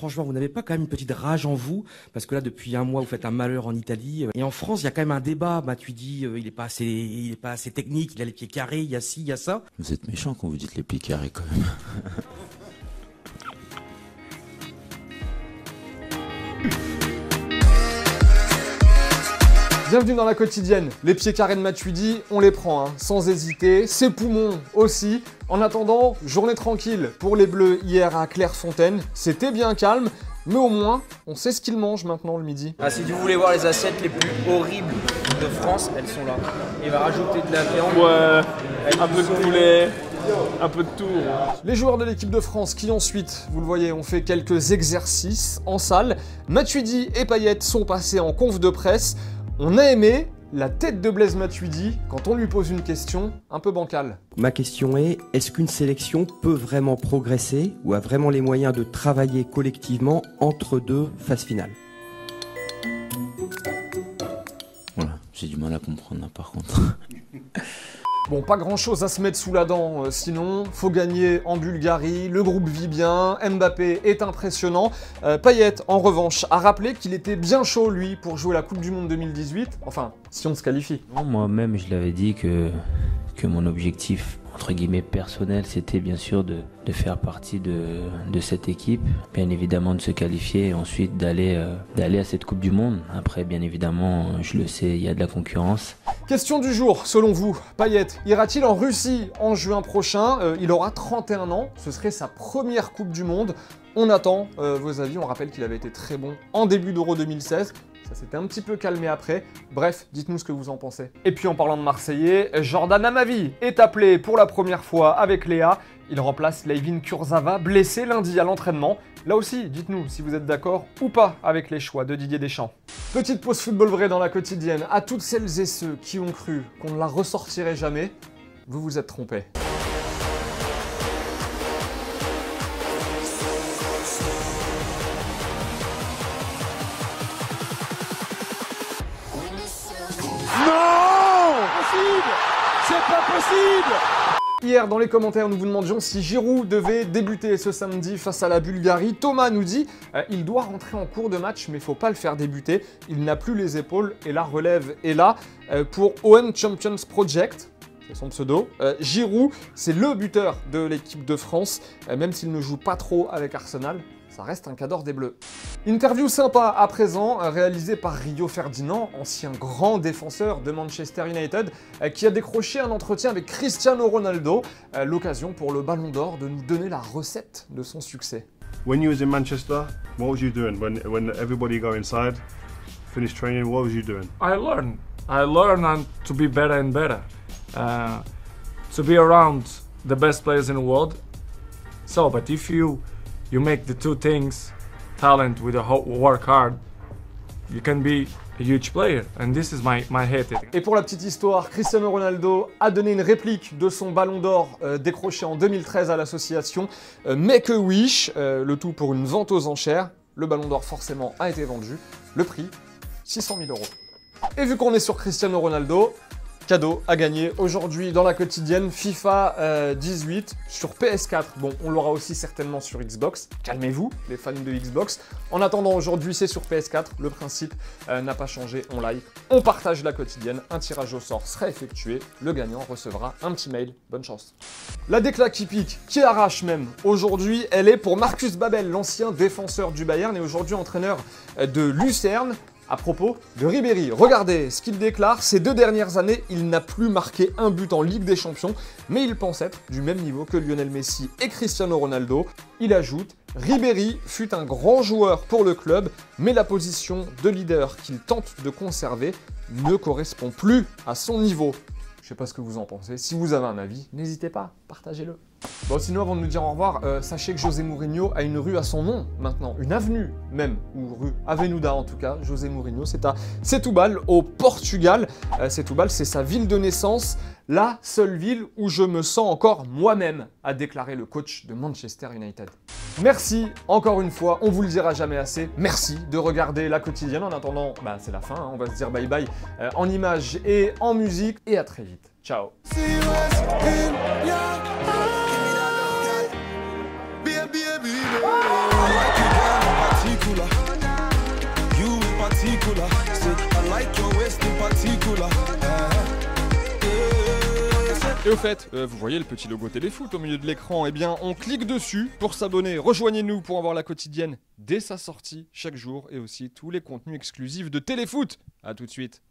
franchement, vous n'avez pas quand même une petite rage en vous? Parce que là, depuis un mois, vous faites un malheur en Italie. Et en France, il y a quand même un débat. Matuidi, il est pas assez technique, il a les pieds carrés, il y a ci, il y a ça. Vous êtes méchant quand vous dites les pieds carrés quand même. Bienvenue dans la quotidienne. Les pieds carrés de Matuidi, on les prend, hein, sans hésiter. Ses poumons aussi. En attendant, journée tranquille pour les Bleus hier à Clairefontaine. C'était bien calme, mais au moins, on sait ce qu'ils mangent maintenant le midi. Ah, si vous voulez voir les assiettes les plus horribles de France, elles sont là. Il va rajouter de la viande. Ouais, un peu de poulet, un peu de tout. Les joueurs de l'équipe de France qui ensuite, vous le voyez, ont fait quelques exercices en salle. Matuidi et Payet sont passés en conf de presse. On a aimé la tête de Blaise Matuidi quand on lui pose une question un peu bancale. Ma question est-ce qu'une sélection peut vraiment progresser ou a vraiment les moyens de travailler collectivement entre deux phases finales? Voilà, j'ai du mal à comprendre là par contre. Bon, pas grand chose à se mettre sous la dent, sinon, faut gagner en Bulgarie, le groupe vit bien, Mbappé est impressionnant. Payet, en revanche, a rappelé qu'il était bien chaud, lui, pour jouer la Coupe du Monde 2018, enfin, si on se qualifie. Moi-même, je l'avais dit que mon objectif, entre guillemets, personnel, c'était bien sûr de faire partie de cette équipe, bien évidemment de se qualifier et ensuite d'aller à cette Coupe du Monde. Après, bien évidemment, je le sais, il y a de la concurrence. Question du jour, selon vous, Payet ira-t-il en Russie en juin prochain? Il aura 31 ans, ce serait sa première Coupe du Monde. On attend vos avis, on rappelle qu'il avait été très bon en début d'Euro 2016. Ça s'était un petit peu calmé après. Bref, dites-nous ce que vous en pensez. Et puis en parlant de Marseillais, Jordan Amavi est appelé pour la première fois avec Léa. Il remplace Layvin Kurzawa, blessé lundi à l'entraînement. Là aussi, dites-nous si vous êtes d'accord ou pas avec les choix de Didier Deschamps. Petite pause football vrai dans la quotidienne. À toutes celles et ceux qui ont cru qu'on ne la ressortirait jamais, vous vous êtes trompés. Hier, dans les commentaires, nous vous demandions si Giroud devait débuter ce samedi face à la Bulgarie. Thomas nous dit il doit rentrer en cours de match, mais il faut pas le faire débuter. Il n'a plus les épaules et la relève est là. Pour OM Champions Project, c'est son pseudo, Giroud, c'est le buteur de l'équipe de France, même s'il ne joue pas trop avec Arsenal. Ça reste un cador des Bleus. Interview sympa à présent, réalisée par Rio Ferdinand, ancien grand défenseur de Manchester United, qui a décroché un entretien avec Cristiano Ronaldo, l'occasion pour le Ballon d'Or de nous donner la recette de son succès. When you was in Manchester, what was you doing when everybody go inside, finish training? What was you doing? I learn and to be better and better, to be around the best players in the world. So, but if you make the two things, talent with a work hard, you can be a huge player, and this is my head. Et pour la petite histoire, Cristiano Ronaldo a donné une réplique de son Ballon d'Or décroché en 2013 à l'association Make-A-Wish, le tout pour une vente aux enchères. Le Ballon d'Or forcément a été vendu, le prix 600 000 €. Et vu qu'on est sur Cristiano Ronaldo, cadeau à gagner aujourd'hui dans la quotidienne FIFA 18 sur PS4. Bon, on l'aura aussi certainement sur Xbox. Calmez-vous, les fans de Xbox. En attendant, aujourd'hui, c'est sur PS4. Le principe n'a pas changé. On like, on partage la quotidienne. Un tirage au sort sera effectué. Le gagnant recevra un petit mail. Bonne chance. La décla qui pique, qui arrache même, aujourd'hui, elle est pour Marcus Babel, l'ancien défenseur du Bayern et aujourd'hui entraîneur de Lucerne. À propos de Ribéry, regardez ce qu'il déclare, ces 2 dernières années, il n'a plus marqué un but en Ligue des Champions, mais il pense être du même niveau que Lionel Messi et Cristiano Ronaldo. Il ajoute, Ribéry fut un grand joueur pour le club, mais la position de leader qu'il tente de conserver ne correspond plus à son niveau. Je sais pas ce que vous en pensez, si vous avez un avis, n'hésitez pas, partagez-le. Bon, sinon, avant de nous dire au revoir, sachez que José Mourinho a une rue à son nom maintenant, une avenue même, ou rue Avenida en tout cas. José Mourinho, c'est à Setúbal, au Portugal. Setúbal, c'est sa ville de naissance, la seule ville où je me sens encore moi-même, a déclaré le coach de Manchester United. Merci encore une fois, on vous le dira jamais assez, merci de regarder la quotidienne. En attendant, c'est la fin, hein, on va se dire bye bye en images et en musique, et à très vite. Ciao. Baby, particular. Say I like your waist in particular. Et au fait, vous voyez le petit logo Téléfoot au milieu de l'écran, eh bien on clique dessus pour s'abonner. Rejoignez-nous pour avoir la quotidienne dès sa sortie chaque jour et aussi tous les contenus exclusifs de Téléfoot. A tout de suite.